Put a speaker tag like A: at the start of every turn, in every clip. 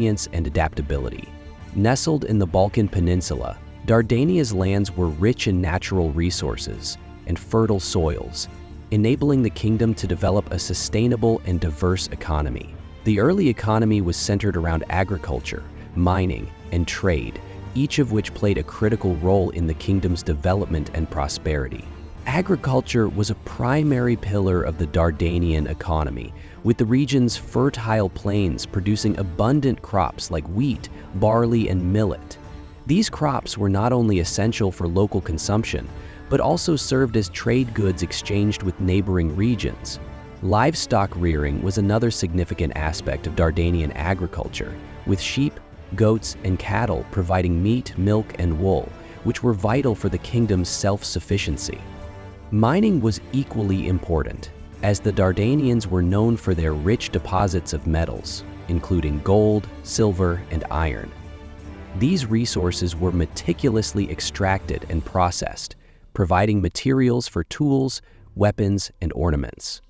A: resilience and adaptability. Nestled in the Balkan Peninsula, Dardania's lands were rich in natural resources and fertile soils, enabling the kingdom to develop a sustainable and diverse economy. The early economy was centered around agriculture, mining, and trade, each of which played a critical role in the kingdom's development and prosperity. Agriculture was a primary pillar of the Dardanian economy, with the region's fertile plains producing abundant crops like wheat, barley, and millet. These crops were not only essential for local consumption, but also served as trade goods exchanged with neighboring regions. Livestock rearing was another significant aspect of Dardanian agriculture, with sheep, goats, and cattle providing meat, milk, and wool, which were vital for the kingdom's self-sufficiency. Mining was equally important, as the Dardanians were known for their rich deposits of metals, including gold, silver, and iron. These resources were meticulously extracted and processed, providing materials for tools, weapons, and ornaments.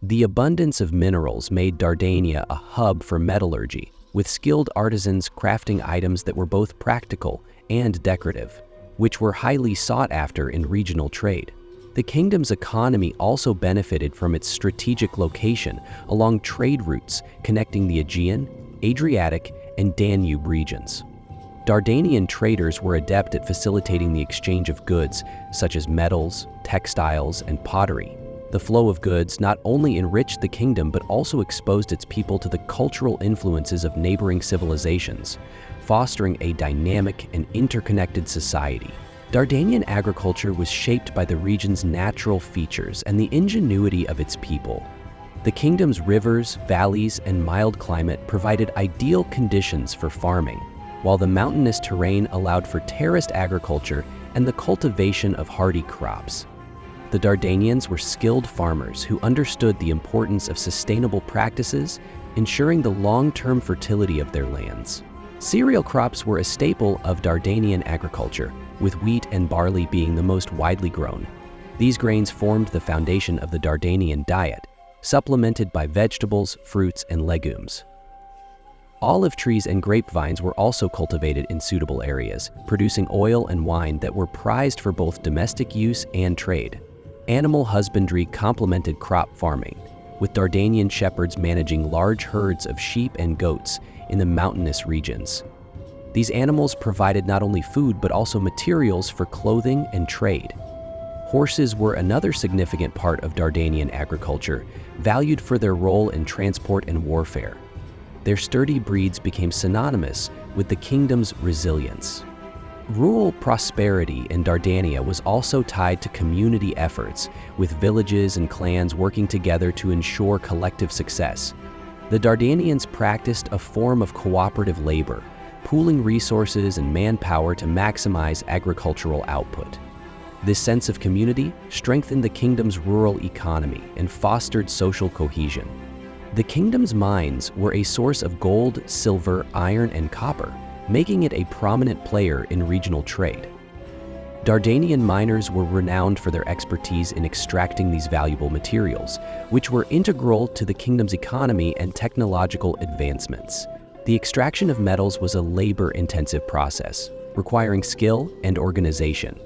A: The abundance of minerals made Dardania a hub for metallurgy, with skilled artisans crafting items that were both practical and decorative, which were highly sought after in regional trade. The kingdom's economy also benefited from its strategic location along trade routes connecting the Aegean, Adriatic, and Danube regions. Dardanian traders were adept at facilitating the exchange of goods such as metals, textiles, and pottery. The flow of goods not only enriched the kingdom but also exposed its people to the cultural influences of neighboring civilizations, fostering a dynamic and interconnected society. Dardanian agriculture was shaped by the region's natural features and the ingenuity of its people. The kingdom's rivers, valleys, and mild climate provided ideal conditions for farming, while the mountainous terrain allowed for terraced agriculture and the cultivation of hardy crops. The Dardanians were skilled farmers who understood the importance of sustainable practices, ensuring the long-term fertility of their lands. Cereal crops were a staple of Dardanian agriculture, with wheat and barley being the most widely grown. These grains formed the foundation of the Dardanian diet, supplemented by vegetables, fruits, and legumes. Olive trees and grapevines were also cultivated in suitable areas, producing oil and wine that were prized for both domestic use and trade. Animal husbandry complemented crop farming, with Dardanian shepherds managing large herds of sheep and goats in the mountainous regions. These animals provided not only food but also materials for clothing and trade. Horses were another significant part of Dardanian agriculture, valued for their role in transport and warfare. Their sturdy breeds became synonymous with the kingdom's resilience. Rural prosperity in Dardania was also tied to community efforts, with villages and clans working together to ensure collective success. The Dardanians practiced a form of cooperative labor, pooling resources and manpower to maximize agricultural output. This sense of community strengthened the kingdom's rural economy and fostered social cohesion. The kingdom's mines were a source of gold, silver, iron, and copper, making it a prominent player in regional trade. Dardanian miners were renowned for their expertise in extracting these valuable materials, which were integral to the kingdom's economy and technological advancements. The extraction of metals was a labor-intensive process, requiring skill and organization.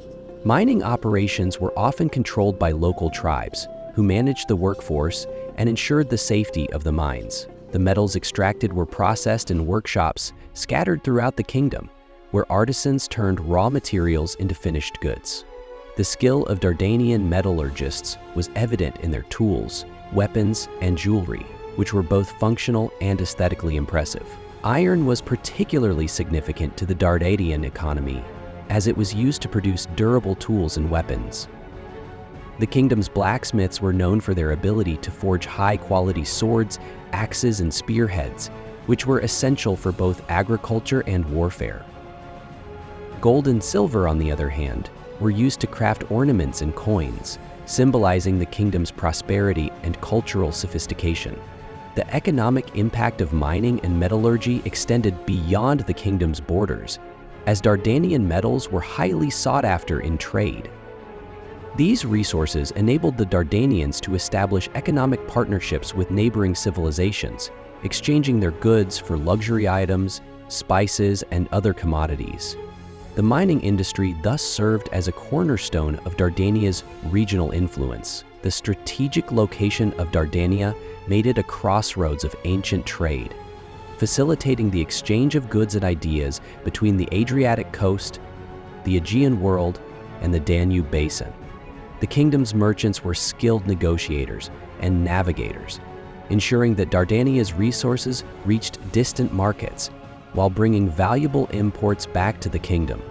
A: Mining operations were often controlled by local tribes, who managed the workforce and ensured the safety of the mines. The metals extracted were processed in workshops scattered throughout the kingdom, where artisans turned raw materials into finished goods. The skill of Dardanian metallurgists was evident in their tools, weapons, and jewelry, which were both functional and aesthetically impressive. Iron was particularly significant to the Dardanian economy, as it was used to produce durable tools and weapons. The kingdom's blacksmiths were known for their ability to forge high-quality swords, axes, and spearheads, which were essential for both agriculture and warfare. Gold and silver, on the other hand, were used to craft ornaments and coins, symbolizing the kingdom's prosperity and cultural sophistication. The economic impact of mining and metallurgy extended beyond the kingdom's borders, as Dardanian metals were highly sought after in trade. These resources enabled the Dardanians to establish economic partnerships with neighboring civilizations, exchanging their goods for luxury items, spices, and other commodities. The mining industry thus served as a cornerstone of Dardania's regional influence. The strategic location of Dardania made it a crossroads of ancient trade, facilitating the exchange of goods and ideas between the Adriatic coast, the Aegean world, and the Danube basin. The kingdom's merchants were skilled negotiators and navigators, ensuring that Dardania's resources reached distant markets while bringing valuable imports back to the kingdom.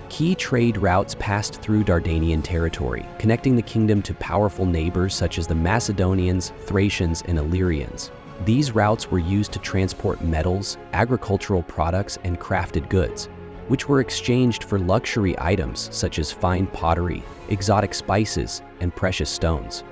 A: Key trade routes passed through Dardanian territory, connecting the kingdom to powerful neighbors such as the Macedonians, Thracians, and Illyrians. These routes were used to transport metals, agricultural products, and crafted goods, which were exchanged for luxury items such as fine pottery, exotic spices, and precious stones.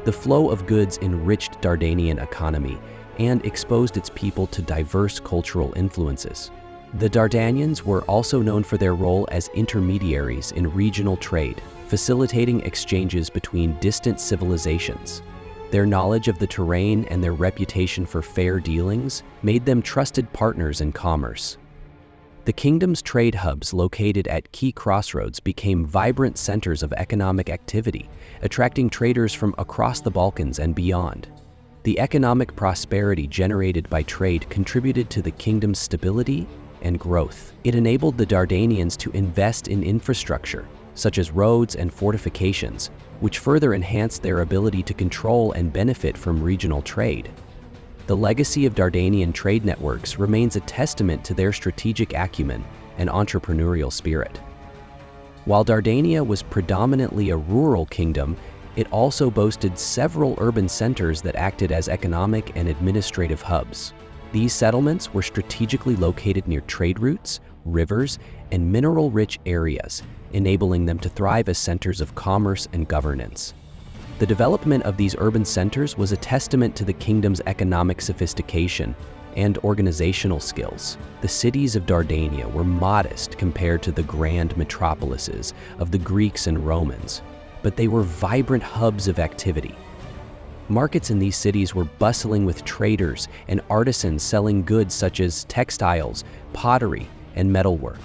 A: The flow of goods enriched Dardanian economy and exposed its people to diverse cultural influences. The Dardanians were also known for their role as intermediaries in regional trade, facilitating exchanges between distant civilizations. Their knowledge of the terrain and their reputation for fair dealings made them trusted partners in commerce. The kingdom's trade hubs located at key crossroads became vibrant centers of economic activity, attracting traders from across the Balkans and beyond. The economic prosperity generated by trade contributed to the kingdom's stability and growth. It enabled the Dardanians to invest in infrastructure, such as roads and fortifications, which further enhanced their ability to control and benefit from regional trade. The legacy of Dardanian trade networks remains a testament to their strategic acumen and entrepreneurial spirit. While Dardania was predominantly a rural kingdom, it also boasted several urban centers that acted as economic and administrative hubs. These settlements were strategically located near trade routes, rivers, and mineral-rich areas, enabling them to thrive as centers of commerce and governance. The development of these urban centers was a testament to the kingdom's economic sophistication and organizational skills. The cities of Dardania were modest compared to the grand metropolises of the Greeks and Romans, but they were vibrant hubs of activity. Markets in these cities were bustling with traders and artisans selling goods such as textiles, pottery, and metalwork.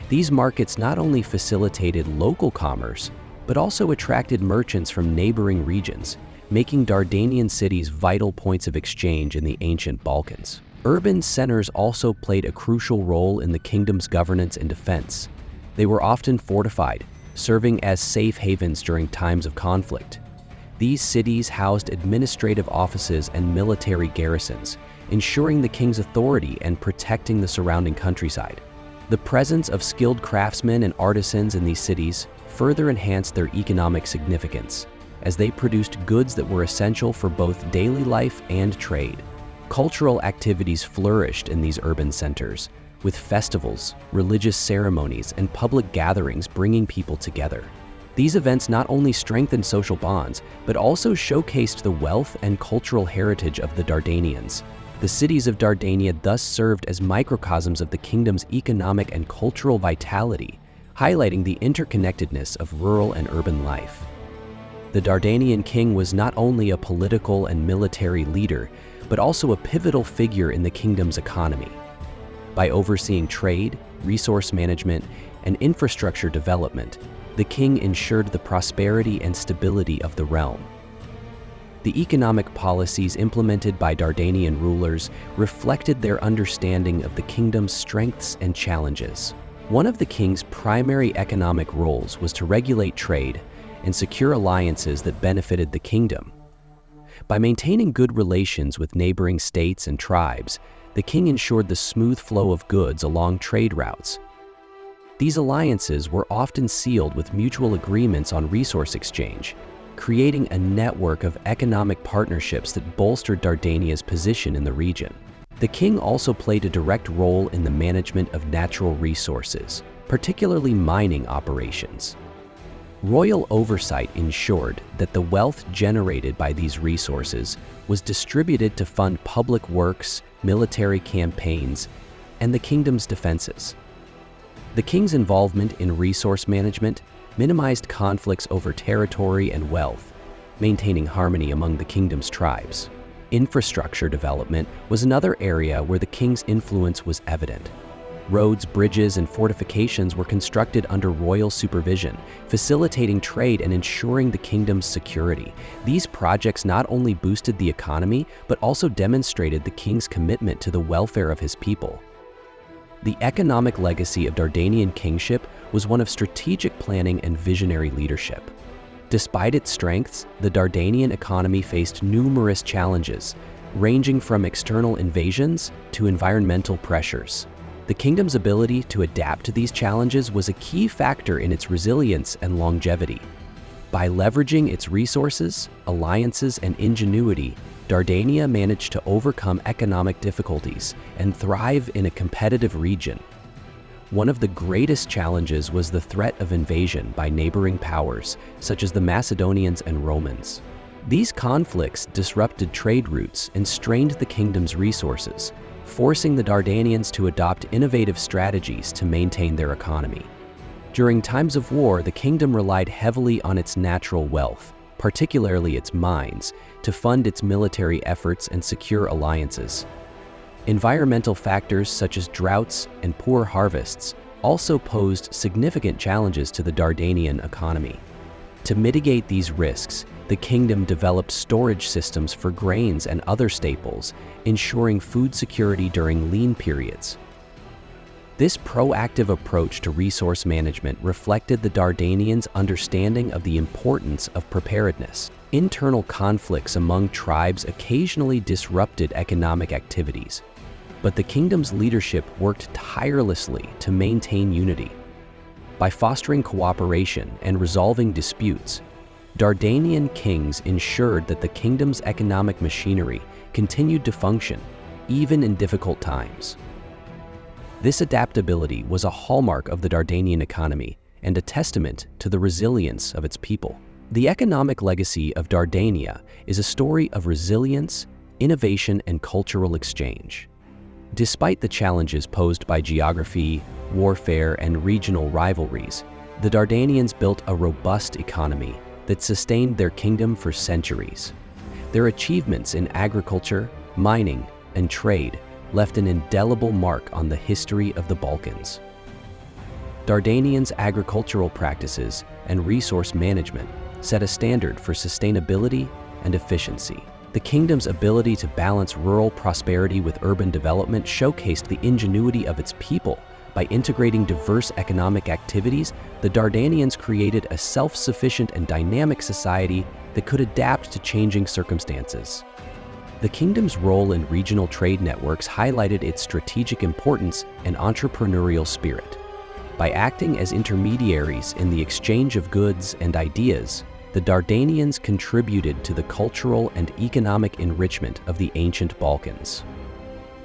A: These markets not only facilitated local commerce, but also attracted merchants from neighboring regions, making Dardanian cities vital points of exchange in the ancient Balkans. Urban centers also played a crucial role in the kingdom's governance and defense. They were often fortified, serving as safe havens during times of conflict. These cities housed administrative offices and military garrisons, ensuring the king's authority and protecting the surrounding countryside. The presence of skilled craftsmen and artisans in these cities further enhanced their economic significance, as they produced goods that were essential for both daily life and trade. Cultural activities flourished in these urban centers, with festivals, religious ceremonies, and public gatherings bringing people together. These events not only strengthened social bonds, but also showcased the wealth and cultural heritage of the Dardanians. The cities of Dardania thus served as microcosms of the kingdom's economic and cultural vitality, highlighting the interconnectedness of rural and urban life. The Dardanian king was not only a political and military leader, but also a pivotal figure in the kingdom's economy. By overseeing trade, resource management, and infrastructure development, the king ensured the prosperity and stability of the realm. The economic policies implemented by Dardanian rulers reflected their understanding of the kingdom's strengths and challenges. One of the king's primary economic roles was to regulate trade and secure alliances that benefited the kingdom. By maintaining good relations with neighboring states and tribes, the king ensured the smooth flow of goods along trade routes. These alliances were often sealed with mutual agreements on resource exchange, creating a network of economic partnerships that bolstered Dardania's position in the region. The king also played a direct role in the management of natural resources, particularly mining operations. Royal oversight ensured that the wealth generated by these resources was distributed to fund public works, military campaigns, and the kingdom's defenses. The king's involvement in resource management minimized conflicts over territory and wealth, maintaining harmony among the kingdom's tribes. Infrastructure development was another area where the king's influence was evident. Roads, bridges, and fortifications were constructed under royal supervision, facilitating trade and ensuring the kingdom's security. These projects not only boosted the economy, but also demonstrated the king's commitment to the welfare of his people. The economic legacy of Dardanian kingship was one of strategic planning and visionary leadership. Despite its strengths, the Dardanian economy faced numerous challenges, ranging from external invasions to environmental pressures. The kingdom's ability to adapt to these challenges was a key factor in its resilience and longevity. By leveraging its resources, alliances, and ingenuity, Dardania managed to overcome economic difficulties and thrive in a competitive region. One of the greatest challenges was the threat of invasion by neighboring powers, such as the Macedonians and Romans. These conflicts disrupted trade routes and strained the kingdom's resources, forcing the Dardanians to adopt innovative strategies to maintain their economy. During times of war, the kingdom relied heavily on its natural wealth, particularly its mines, to fund its military efforts and secure alliances. Environmental factors such as droughts and poor harvests also posed significant challenges to the Dardanian economy. To mitigate these risks, the kingdom developed storage systems for grains and other staples, ensuring food security during lean periods. This proactive approach to resource management reflected the Dardanians' understanding of the importance of preparedness. Internal conflicts among tribes occasionally disrupted economic activities, but the kingdom's leadership worked tirelessly to maintain unity. By fostering cooperation and resolving disputes, Dardanian kings ensured that the kingdom's economic machinery continued to function, even in difficult times. This adaptability was a hallmark of the Dardanian economy and a testament to the resilience of its people. The economic legacy of Dardania is a story of resilience, innovation, and cultural exchange. Despite the challenges posed by geography, warfare, and regional rivalries, the Dardanians built a robust economy that sustained their kingdom for centuries. Their achievements in agriculture, mining, and trade left an indelible mark on the history of the Balkans. Dardanians' agricultural practices and resource management set a standard for sustainability and efficiency. The kingdom's ability to balance rural prosperity with urban development showcased the ingenuity of its people. By integrating diverse economic activities, the Dardanians created a self-sufficient and dynamic society that could adapt to changing circumstances. The kingdom's role in regional trade networks highlighted its strategic importance and entrepreneurial spirit. By acting as intermediaries in the exchange of goods and ideas, the Dardanians contributed to the cultural and economic enrichment of the ancient Balkans.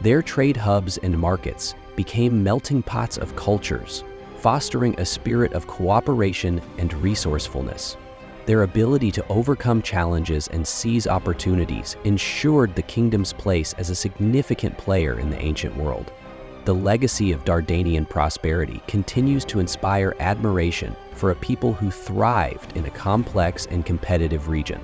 A: Their trade hubs and markets became melting pots of cultures, fostering a spirit of cooperation and resourcefulness. Their ability to overcome challenges and seize opportunities ensured the kingdom's place as a significant player in the ancient world. The legacy of Dardanian prosperity continues to inspire admiration for a people who thrived in a complex and competitive region.